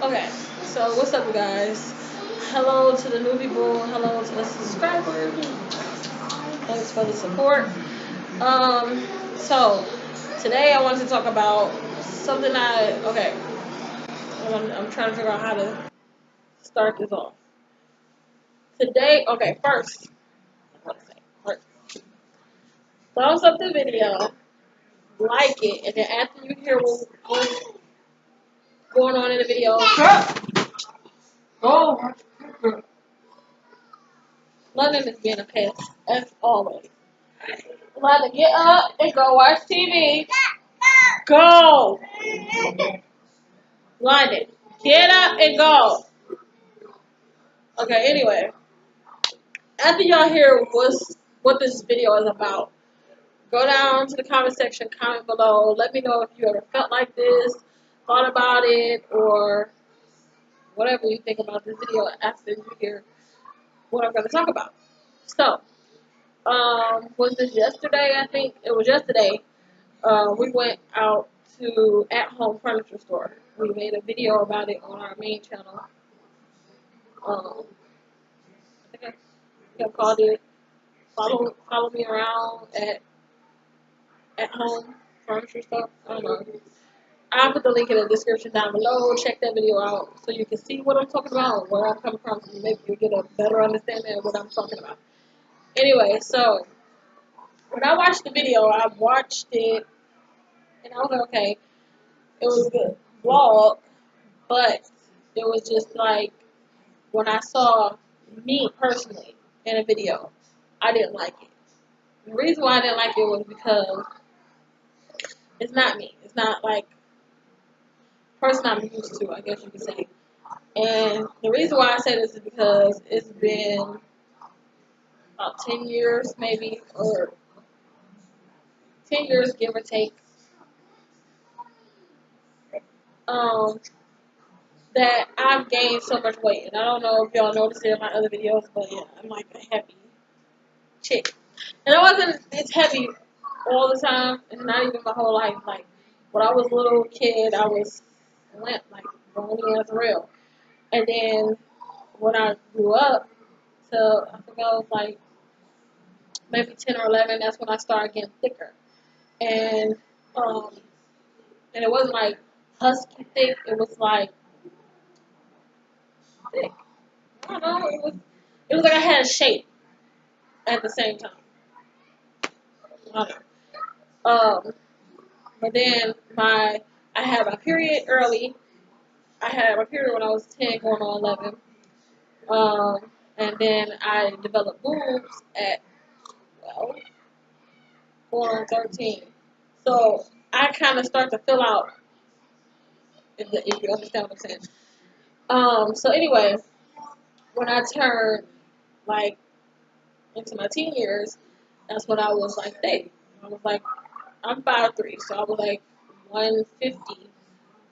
Okay, so what's up, you guys? Hello to the new people. Hello to the subscribers. Thanks for the support. So today I wanted to talk about something I'm trying to figure out how to start this off. Today, okay, first, I want to say, first, thumbs up the video, like it, and then after you hear what's going on in the video, go. London is being a pest, as always. London, get up and go watch TV. Go! London, get up and go. Okay, anyway. After y'all hear what this video is about, go down to the comment section, comment below. Let me know if you ever felt like this, thought about it, or whatever you think about this video after you hear what I'm going to talk about. So, was this yesterday? I think it was yesterday. We went out to at-home furniture store. We made a video about it on our main channel. I think I called it "Follow Me Around at Home Furniture Stuff." I don't know. I'll put the link in the description down below. Check that video out so you can see what I'm talking about, where I'm coming from, so maybe you get a better understanding of what I'm talking about. Anyway, so when I watched the video, I watched it and I was like, okay, it was a good vlog, but it was just like when I saw me personally in a video, I didn't like it. The reason why I didn't like it was because it's not me. It's not like the person I'm used to, I guess you could say. And the reason why I say this is because it's been about 10 years, maybe, or 10 years, give or take, that I've gained so much weight. And I don't know if y'all noticed it in my other videos, but yeah, I'm like a heavy chick. And it's heavy all the time, and not even my whole life. Like, when I was a little kid, I was limp, like, bony as real. And then, when I grew up, I think I was like, maybe 10 or 11, that's when I started getting thicker. And, um, and it wasn't like husky thick, it was like thick. I don't know, it was like I had a shape at the same time. I don't know. But then I had my period early. I had my period when I was 10, going on 11. And then I developed boobs at, well, 4 and 13. So I kind of start to fill out, if you understand what I'm saying. So anyway, when I turned, like, into my teen years, that's when I was, like, thick. I was, like, I'm 5'3", so I was, like, 150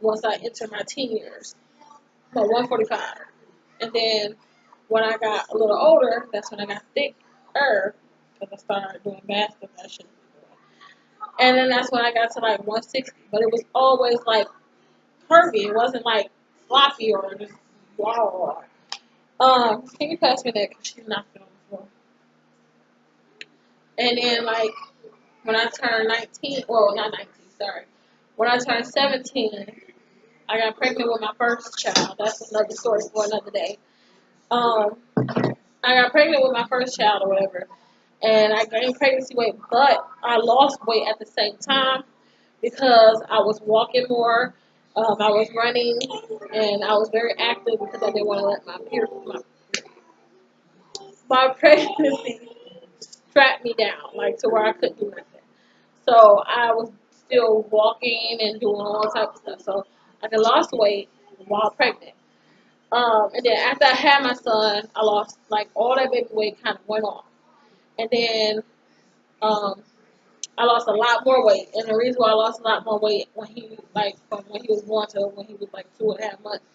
once I entered my teen years. No, 145. And then when I got a little older, that's when I got thicker, because I started doing math and that shit. And then that's when I got to like 160. But it was always like curvy. It wasn't like floppy or just wow. Can you pass me that? Because she's knocking on the floor. And then like when I turned 19, well, not 19, sorry. When I turned 17, I got pregnant with my first child. That's another story for another day. I got pregnant with my first child or whatever, and I gained pregnancy weight, but I lost weight at the same time because I was walking more, I was running, and I was very active because I didn't want to let my pregnancy strap me down, like to where I couldn't do nothing. So I was still walking and doing all types of stuff. So I lost weight while pregnant. And then after I had my son, I lost like all that baby weight kind of went off. And then I lost a lot more weight. And the reason why I lost a lot more weight from when he was born to when he was like 2.5 months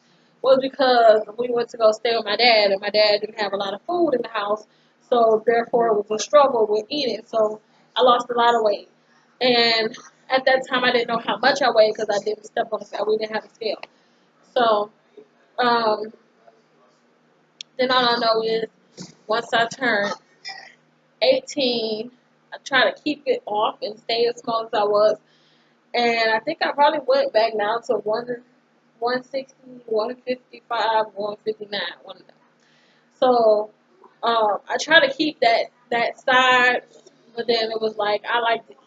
was because we went to go stay with my dad, and my dad didn't have a lot of food in the house, so therefore it was a struggle with eating. So I lost a lot of weight. And at that time I didn't know how much I weighed because I didn't step on the scale. We didn't have a scale. So Then all I know is once I turned 18, I tried to keep it off and stay as small as I was. And I think I probably went back now to 160, 155, 159, one of them. So I try to keep that side, but then it was like I liked it,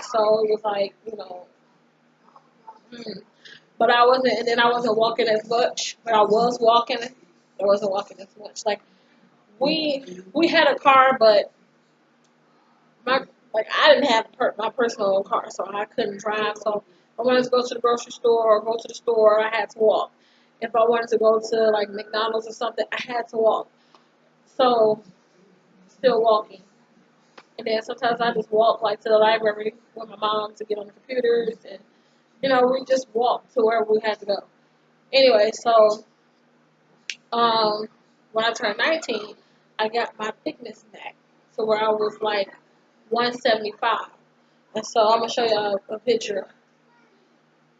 so it was like but I wasn't, and then I wasn't walking as much, but I was walking. I wasn't walking as much. Like we had a car, but my I didn't have my personal car, so I couldn't drive. So if I wanted to go to the grocery store or go to the store, I had to walk. If I wanted to go to like McDonald's or something, I had to walk. So still walking. And then sometimes I just walk like to the library with my mom to get on the computers, and we just walked to wherever we had to go. Anyway, so when I turned 19, I got my thickness back to where I was like 175. And so I'm gonna show you a picture.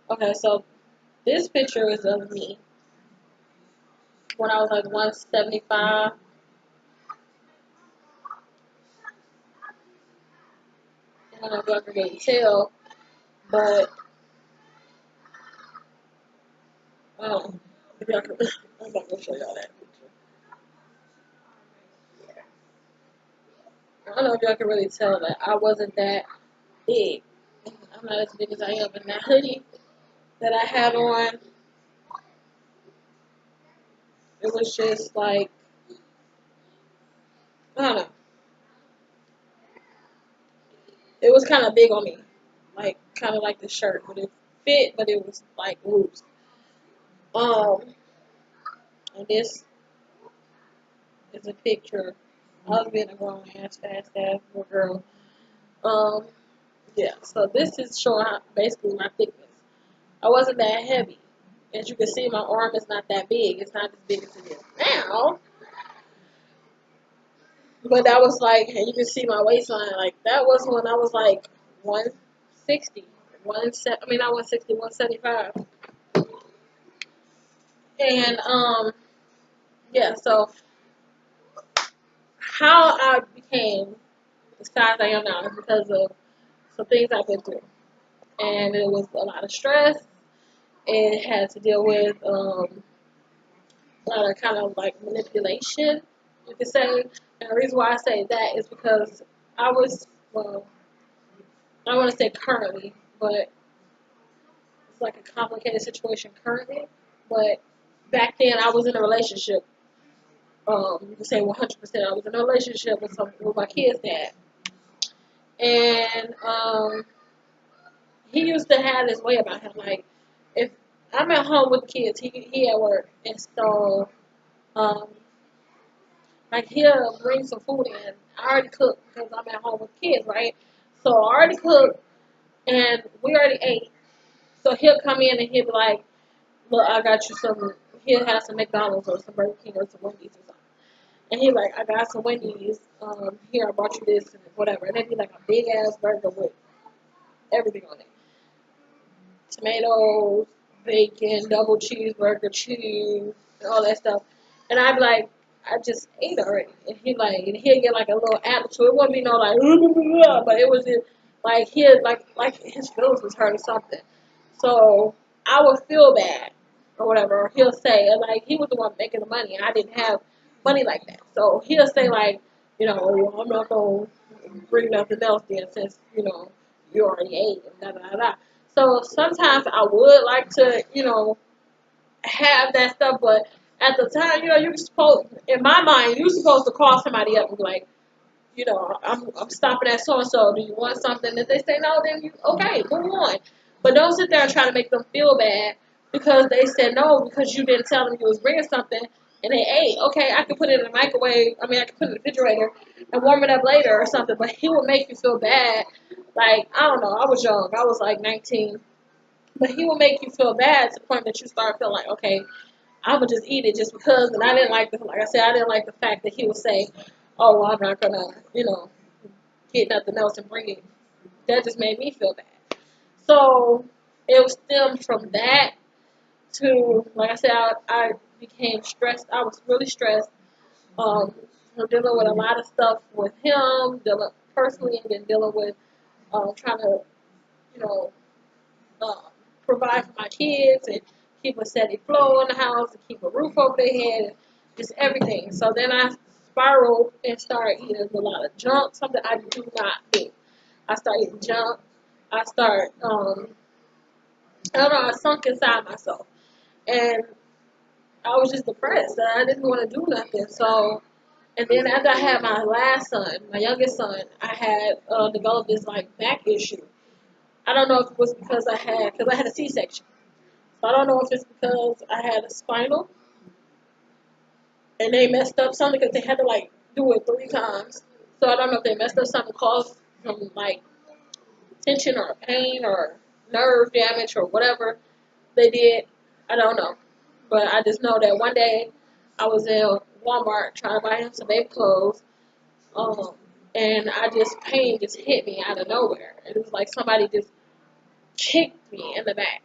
Okay, so this picture is of me when I was like 175. I don't know if y'all can really tell, but if y'all can, I'm not gonna show y'all that picture. I don't know if y'all can really tell that I wasn't that big. I'm not as big as I am in that hoodie that I had on. It was just like, I don't know. It was kind of big on me. Like, kind of like the shirt. But it fit, but it was like loose. And this is a picture of being a grown ass, fast ass little girl. Um, yeah, so this is showing basically my thickness. I wasn't that heavy. As you can see, my arm is not that big. It's not as big as it is now. But that was like, and you can see my waistline. Like, that was when I was like 160. Not 160, 175. And, yeah, so how I became the size I am now is because of some things I've been through. And it was a lot of stress. It had to deal with a lot of kind of like manipulation, you could say. And the reason why I say that is because I was, well, I don't want to say currently, but it's like a complicated situation currently. But back then I was in a relationship. You could say 100%. I was in a relationship with my kid's dad. And he used to have this way about him. Like, if I'm at home with the kids, he at work. And so, like, he'll bring some food in. I already cooked because I'm at home with kids, right? So I already cooked, and we already ate. So he'll come in and he'll be like, look, I got you some, he'll have some McDonald's or some Burger King or some Wendy's or something. And he's like, I got some Wendy's, here, I brought you this, and whatever. And it'd be like a big-ass burger with everything on it. Tomatoes, bacon, double cheeseburger, cheese, and all that stuff. And I'd be like, I just ate already. And he'd get like a little attitude. It wouldn't be no like, but it was just, like like his feelings was hurt or something. So I would feel bad or whatever. He'll say, like, he was the one making the money, and I didn't have money like that. So he'll say, like, I'm not gonna bring nothing else then, since you already ate and da da da. So sometimes I would like to have that stuff, but at the time, you're supposed, in my mind, you're supposed to call somebody up and be like, I'm stopping at so and so. Do you want something? If they say no, then okay, move on. But don't sit there and try to make them feel bad because they said no because you didn't tell them you was bringing something and they ate. Okay, I could put it in the microwave. I could put it in the refrigerator and warm it up later or something. But he would make you feel bad. Like, I don't know. I was young. I was like 19. But he will make you feel bad to the point that you start feeling like, okay, I'm going to just eat it just because. And I didn't like like I said, I didn't like the fact that he would say, oh, well, I'm not going to, get nothing else and bring it. That just made me feel bad. So it was stemmed from that to, like I said, I became stressed. I was really stressed. Dealing with a lot of stuff with him, dealing personally, and then dealing with trying to, you know, uh, provide for my kids and keep a steady flow in the house and keep a roof over their head and just everything. So then I spiraled and started eating a lot of junk, something I do not do. I started eating junk. I start, I don't know, I sunk inside myself. And I was just depressed. I didn't want to do nothing. So, and then after I had my last son, my youngest son, I had developed this like back issue. I don't know if it was because I had a C-section. So I don't know if it's because I had a spinal and they messed up something because they had to like do it 3 times. So I don't know if they messed up something caused from like tension or pain or nerve damage or whatever they did. I don't know. But I just know that one day I was in Walmart trying to buy him some baby clothes. And pain just hit me out of nowhere. It was like somebody just kicked me in the back.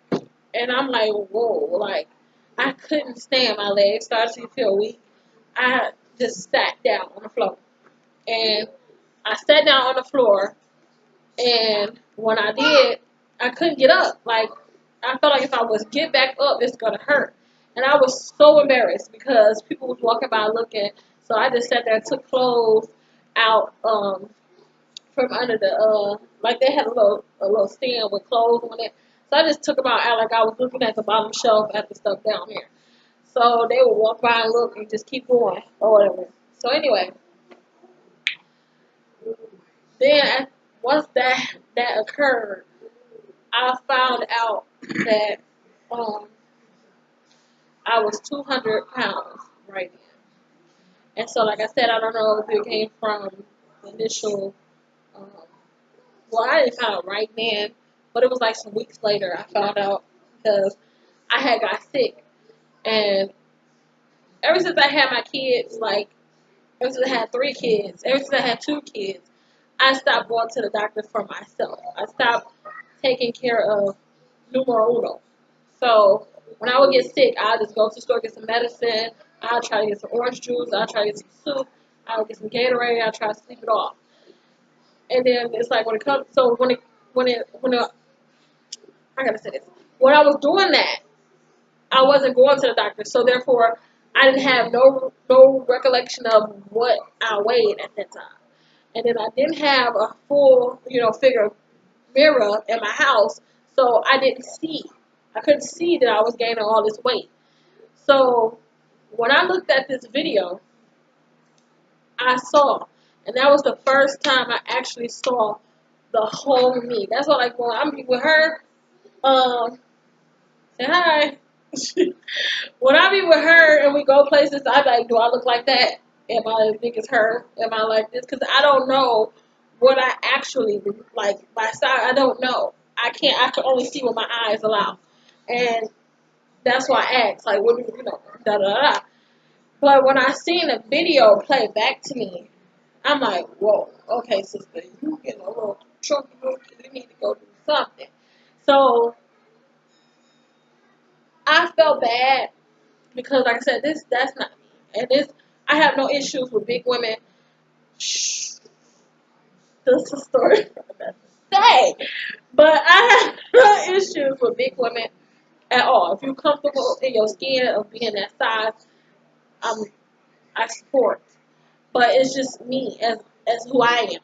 And I'm like, whoa, like, I couldn't stand. My legs started to feel weak. I just sat down on the floor. And I sat down on the floor, and when I did, I couldn't get up. Like, I felt like if I was get back up, it's going to hurt. And I was so embarrassed because people was walking by looking. So I just sat there and took clothes out from under the like they had a little stand with clothes on it. So I just took them out like I was looking at the bottom shelf at the stuff down here. So they would walk by and look and just keep going or whatever. So anyway, then once that occurred, I found out that I was 200 pounds right then. And so, like I said, I don't know if it came from the initial. Um, well, I didn't find out right then, but it was like some weeks later I found out because I had got sick. And ever since I had my kids, like, ever since I had 3 kids, ever since I had 2 kids, I stopped going to the doctor for myself. I stopped taking care of numero uno. So when I would get sick, I'll just go to the store, get some medicine. I'll try to get some orange juice. I'll try to get some soup. I'll get some Gatorade. I'll try to sleep it off. And then it's like when it comes, so I gotta say this. When I was doing that, I wasn't going to the doctor, so therefore I didn't have no recollection of what I weighed at that time. And then I didn't have a full, figure mirror in my house, so I didn't see. I couldn't see that I was gaining all this weight. So when I looked at this video, I saw, and that was the first time I actually saw the whole me. That's what like when I'm with her. Say hi. When I be with her and we go places, I like, do I look like that? Am I as big as her? Am I like this? Because I don't know what I actually like. My size, I don't know. I can only see what my eyes allow, and that's why I asked, like, what do da da da. But when I seen the video play back to me, I'm like, whoa, okay, sister, you getting a little chunky, you need to go do something. So I felt bad because, like I said, that's not me, and I have no issues with big women. Shh, this is a story for another day. But I have no issues with big women at all. If you're comfortable in your skin of being that size, I support. But it's just me as who I am.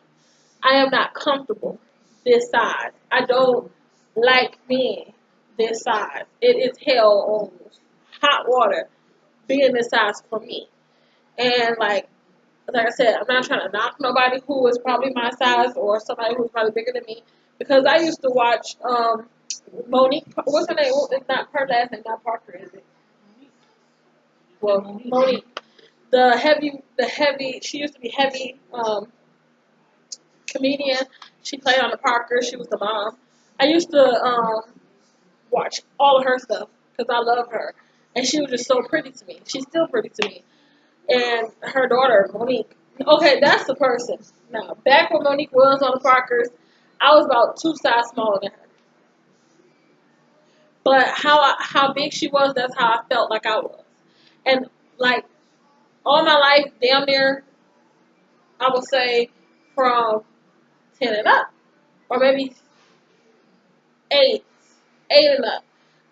I am not comfortable this size. I don't like being this size. It is hell on hot water being this size for me. And like I said, I'm not trying to knock nobody who is probably my size or somebody who's probably bigger than me. Because I used to watch Monique. What's her name? It's not her last name, not Parker, is it? Well, Monique. The heavy. She used to be heavy. Comedian. She played on the Parker. She was the mom. I used to watch all of her stuff because I love her, and she was just so pretty to me. She's still pretty to me. And her daughter Monique. Okay, that's the person. Now, back when Monique was on the Parkers, I was about 2 sizes smaller than her. But how big she was, that's how I felt like I was. And like all my life, damn near, I would say from 10 and up, or maybe 8, 8 and up.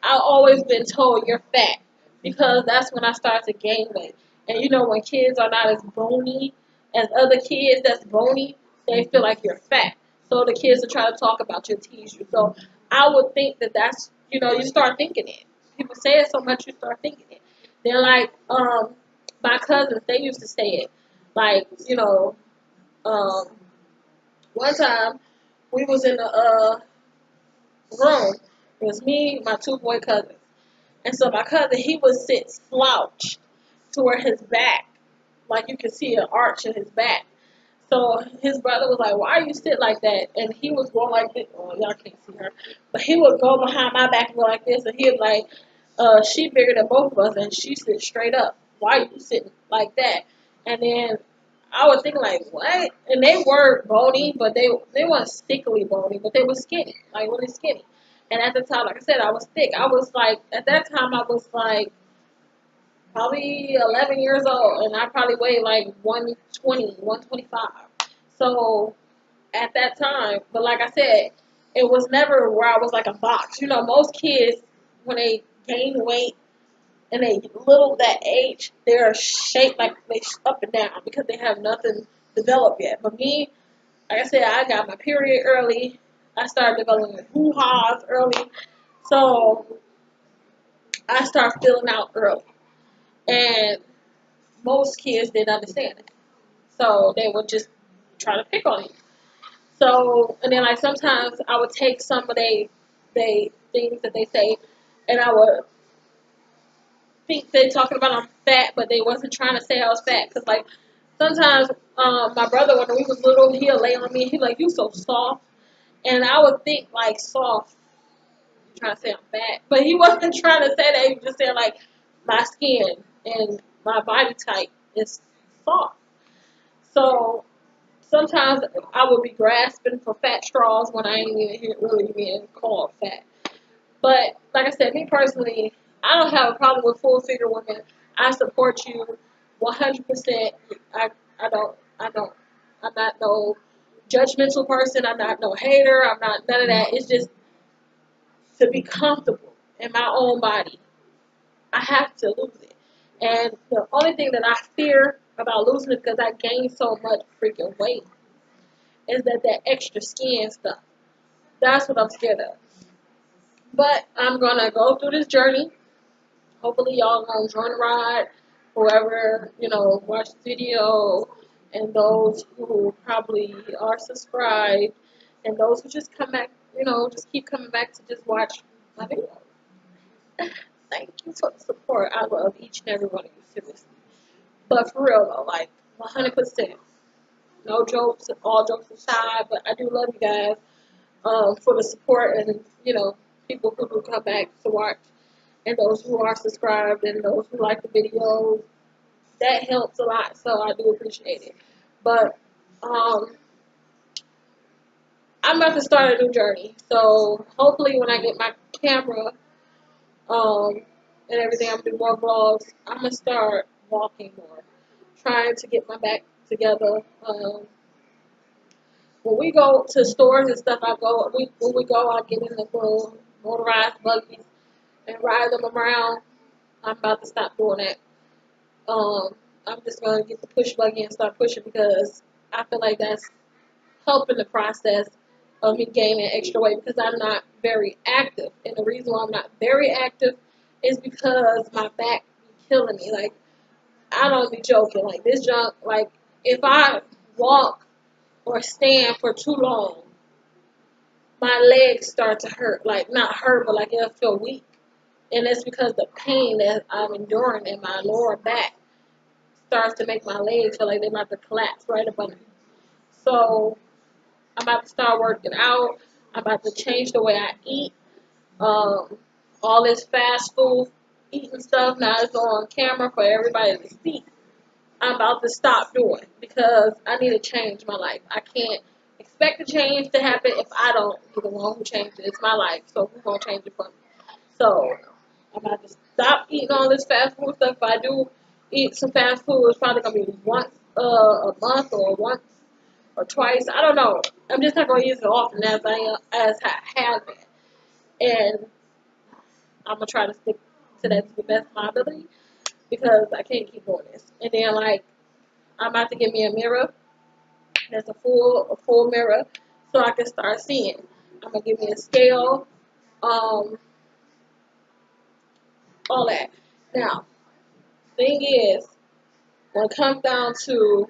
I've always been told you're fat because that's when I start to gain weight. And you know, when kids are not as bony as other kids that's bony, they feel like you're fat. So the kids will try to talk about you and tease you. So I would think that that's, you know, you start thinking it. People say it so much, you start thinking it. Then like my cousins, they used to say it. Like, you know, um, one time we was in the room. It was me, my 2 boy cousins. And so my cousin, he would sit slouched to where his back, like you can see an arch in his back. So his brother was like, "Why you sit like that?" And he was going like this. Oh, y'all can't see her, but he would go behind my back and go like this, and he was like, "She bigger than both of us, and she sits straight up. Why you sitting like that?" And then I was thinking like, "What?" And they were bony, but they weren't stickily bony, but they were skinny, like really skinny. And at the time, like I said, I was thick. I was like, at that time, I was like probably 11 years old, and I probably weighed like 120, 125. So at that time, but like I said, it was never where I was like a box. You know, most kids, when they gain weight and they little that age, they're shaped like they up and down because they have nothing developed yet. But me, like I said, I got my period early. I started developing hoo-haws early. So I started filling out early. And most kids didn't understand it. So they would just try to pick on you. So, and then like sometimes I would take some of they things that they say, and I would think they talking about I'm fat, but they wasn't trying to say I was fat. Cause like sometimes my brother when we was little, he'll lay on me and he like you so soft, and I would think like soft, trying to say I'm fat, but he wasn't trying to say that. He was just saying like my skin and my body type is soft. So sometimes I would be grasping for fat straws when I ain't even really being called fat. But like I said, me personally, I don't have a problem with full figure women. I support you 100%. I don't. I'm not no judgmental person. I'm not no hater. I'm not none of that. It's just to be comfortable in my own body. I have to lose it. And the only thing that I fear about losing it because I gained so much freaking weight is that extra skin stuff. That's what I'm scared of. But I'm gonna go through this journey. Hopefully y'all gonna join the ride. Whoever, you know, watch the video and those who probably are subscribed and those who just come back, you know, just keep coming back to just watch my video. Thank you for the support. I love each and every one of you, seriously. But for real though, like 100%. No jokes, all jokes aside, but I do love you guys for the support and, you know, people who do come back to watch and those who are subscribed and those who like the videos. That helps a lot, so I do appreciate it. But I'm about to start a new journey. So hopefully when I get my camera and everything, I'm going to do more vlogs. I'm going to start walking more, trying to get my back together. When we go to stores and stuff, when we go, I get in the little motorized buggies and ride them around. I'm about to stop doing that. I'm just gonna get the push buggy and start pushing because I feel like that's helping the process of me gaining extra weight because I'm not very active. And the reason why I'm not very active is because my back be killing me. Like I don't be joking. Like this junk. Like if I walk or stand for too long, my legs start to hurt. Like not hurt, but like it'll feel weak. And it's because the pain that I'm enduring in my lower back starts to make my legs feel like they're about to collapse right up under me. So I'm about to start working out. I'm about to change the way I eat. All this fast food eating stuff now is on camera for everybody to see. I'm about to stop doing because I need to change my life. I can't expect the change to happen if I don't be the one who changes it. It's my life, so who's gonna change it for me? So I'm about to stop eating all this fast food stuff. If I do eat some fast food, it's probably gonna be once a month or once or twice. I don't know. I'm just not gonna eat as often as I have been, and I'm gonna try to stick to that to the best of my ability because I can't keep doing this. And then like I'm about to get me a mirror. That's a full mirror, so I can start seeing. I'm gonna give me a scale, all that. Now, thing is, when it comes down to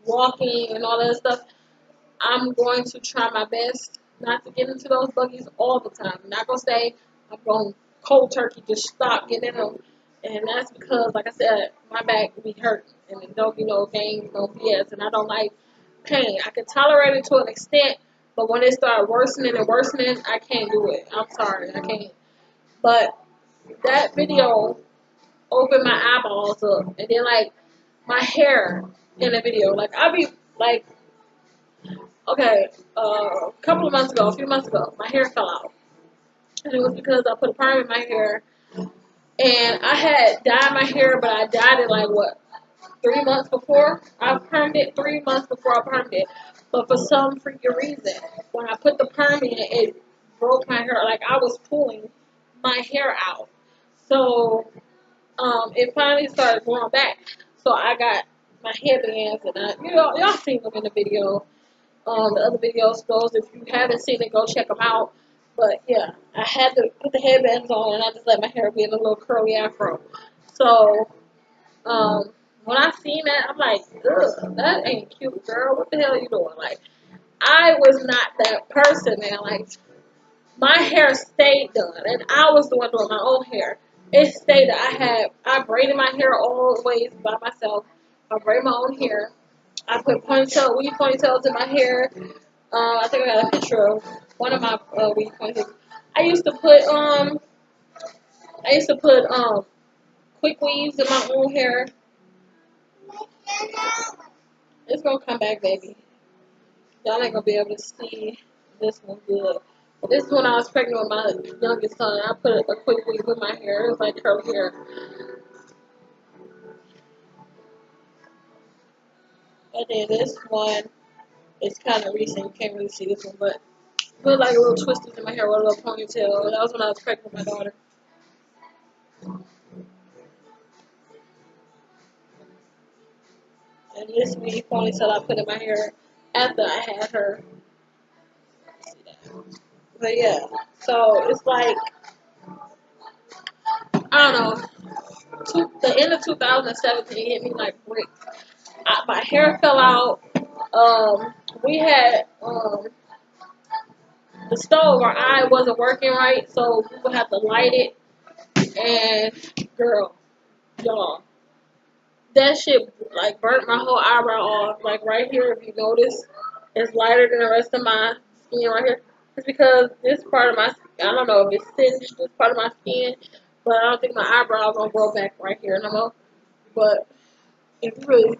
walking and all that stuff, I'm going to try my best not to get into those buggies all the time. I'm not gonna say I'm going cold turkey, just stop getting in them. And that's because, like I said, my back be hurting, and it don't be no games, no BS, and I don't like pain. I can tolerate it to an extent, but when it starts worsening and worsening, I can't do it. I'm sorry, I can't. But that video opened my eyeballs up, and then like my hair in the video, like I be like, okay, a couple of months ago, a few months ago, my hair fell out, and it was because I put a perm in my hair, and I had dyed my hair, but I dyed it like what, 3 months before I permed it, 3 months before I permed it. But for some freaking reason, when I put the perm in, it broke my hair. Like I was pulling my hair out. So it finally started growing back. So I got my headbands, and y'all seen them in the video. The other videos, those if you haven't seen it, go check them out. But yeah, I had to put the headbands on, and I just let my hair be in a little curly afro. So when I seen that, I'm like, ugh, that ain't cute, girl. What the hell are you doing? Like, I was not that person, man. Like, my hair stayed done, and I was the one doing my own hair. It stayed. I braided my hair all the ways by myself. I braided my own hair. I put weave ponytails in my hair. I think I got a picture of one of my weave ponytails. I used to put quick weaves in my own hair. It's gonna come back, baby. Y'all ain't gonna be able to see this one good. But this is when I was pregnant with my youngest son. I put a quick weave in my hair. It was like curly hair. And then this one is kind of recent. You can't really see this one, but put like a little twisted in my hair with a little ponytail. That was when I was pregnant with my daughter. And this weave ponytail I put in my hair after I had her. But yeah, so it's like, I don't know. The end of 2017 hit me like bricks. My hair fell out. We had the stove, our eye wasn't working right, so we would have to light it. And girl, y'all, that shit like burnt my whole eyebrow off. Like right here, if you notice, it's lighter than the rest of my skin right here. It's because this part of my skin, I don't know if it's singed, this part of my skin, but I don't think my eyebrows gonna grow back right here no more. But if you really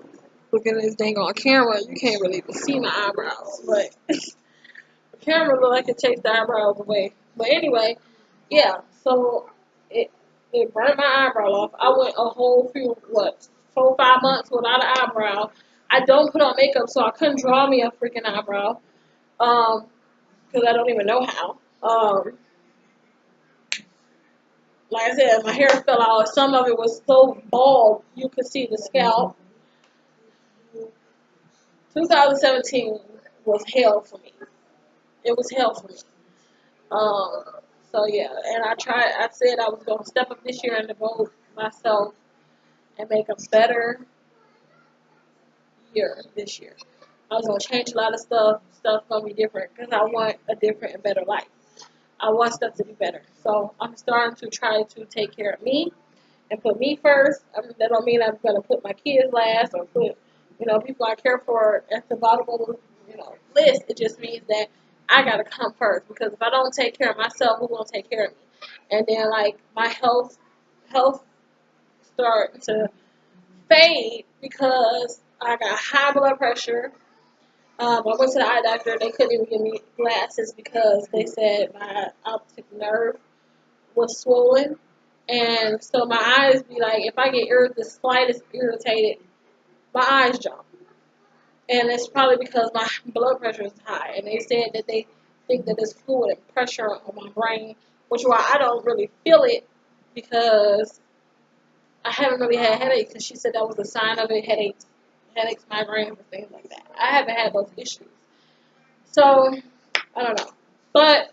look at this thing on camera, you can't really even see my eyebrows. But the camera look like it takes the eyebrows away. But anyway, yeah. So it burned my eyebrow off. I went a whole 4 or 5 months without an eyebrow. I don't put on makeup, so I couldn't draw me a freaking eyebrow. Because I don't even know how. Like I said, my hair fell out. Some of it was so bald you could see the scalp. 2017 was hell for me. It was hell for me. Um, so yeah, and I said I was gonna step up this year and devote myself and make a better year this year. I was gonna change a lot of stuff. Stuff's gonna be different because I want a different and better life. I want stuff to be better. So I'm starting to try to take care of me and put me first. I mean, that don't mean I'm gonna put my kids last or put people I care for at the bottom of the list. It just means that I gotta come first because if I don't take care of myself, who's gonna take care of me? And then like my health starting to fade because I got high blood pressure. I went to the eye doctor. They couldn't even give me glasses because they said my optic nerve was swollen. And so my eyes be like, if I get the slightest irritated, my eyes jump. And it's probably because my blood pressure is high. And they said that they think that there's fluid and pressure on my brain, which is why I don't really feel it, because I haven't really had headaches. And she said that was a sign of it, headaches, migraines, and things like that. I haven't had those issues. So, I don't know. But,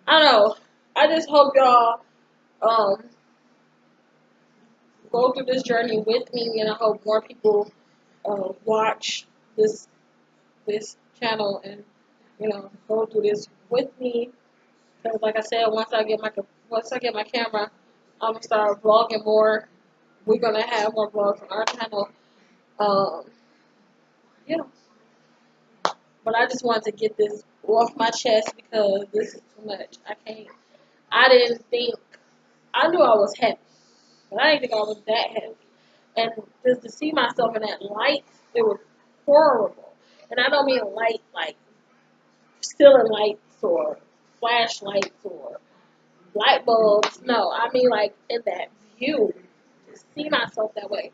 I don't know. I just hope y'all go through this journey with me, and I hope more people watch this channel and go through this with me. Because like I said, once I get my camera, I'm gonna start vlogging more. We're gonna have more vlogs on our channel. Um, yeah. But I just wanted to get this off my chest because this is too much. I didn't think. I knew I was heavy, but I didn't think I was that heavy. And just to see myself in that light, it was horrible. And I don't mean light like ceiling lights or flashlights or light bulbs. No, I mean like in that view. To see myself that way.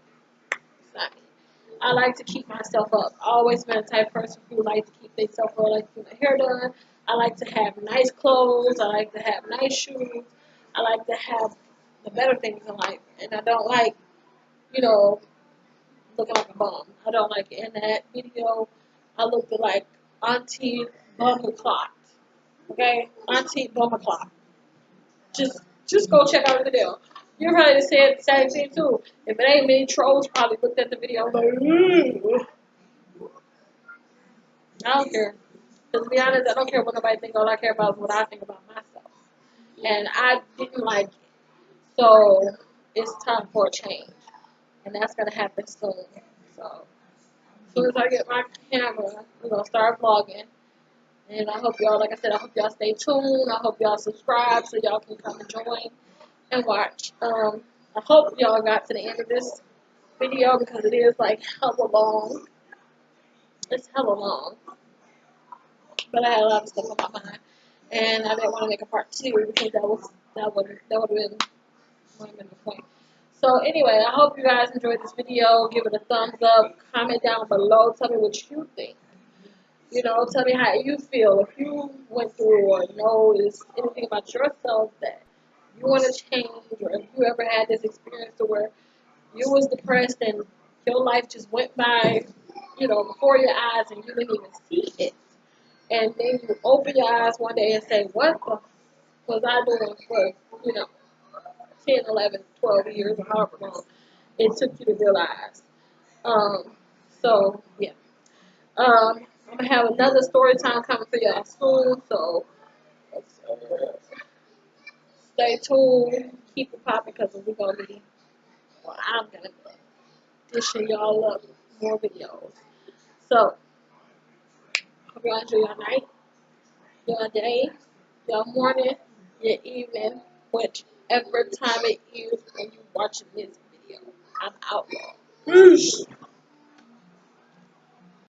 It's not me. I like to keep myself up. I always been the type of person who likes to keep themselves up. I like to get my hair done. I like to have nice clothes. I like to have nice shoes. I like to have the better things in life. And I don't like, looking like a bum. I don't like it. In that video, I looked like Auntie Bumaclot. Okay? Auntie Bumaclot. Just go check out the video. You probably said the same thing too. If it ain't many trolls probably looked at the video like, I don't care. Because to be honest, I don't care what nobody think. All I care about is what I think about myself. And I didn't like it. So it's time for a change. And that's going to happen soon. So as soon as I get my camera, we're going to start vlogging. And I hope y'all, like I said, I hope y'all stay tuned. I hope y'all subscribe so y'all can come and join and watch. I hope y'all got to the end of this video because it is like hella long. It's hella long. But I had a lot of stuff on my mind. And I didn't want to make a part 2 because that would have been the point. So anyway, I hope you guys enjoyed this video. Give it a thumbs up. Comment down below. Tell me what you think. Tell me how you feel. If you went through or noticed anything about yourself that you want to change, or if you ever had this experience to where you was depressed and your life just went by, before your eyes and you didn't even see it. And then you open your eyes one day and say, what the was I doing for, 10, 11, 12 years or however long it took you to realize. So, yeah. I'm going to have another story time coming for y'all soon, so stay tuned, keep it popping, because we're going to be, I'm going to be dishing y'all up more videos. So, hope y'all enjoy your night, your day, your morning, your evening, whichever time it is when you're watching this video. I'm out, y'all. Peace.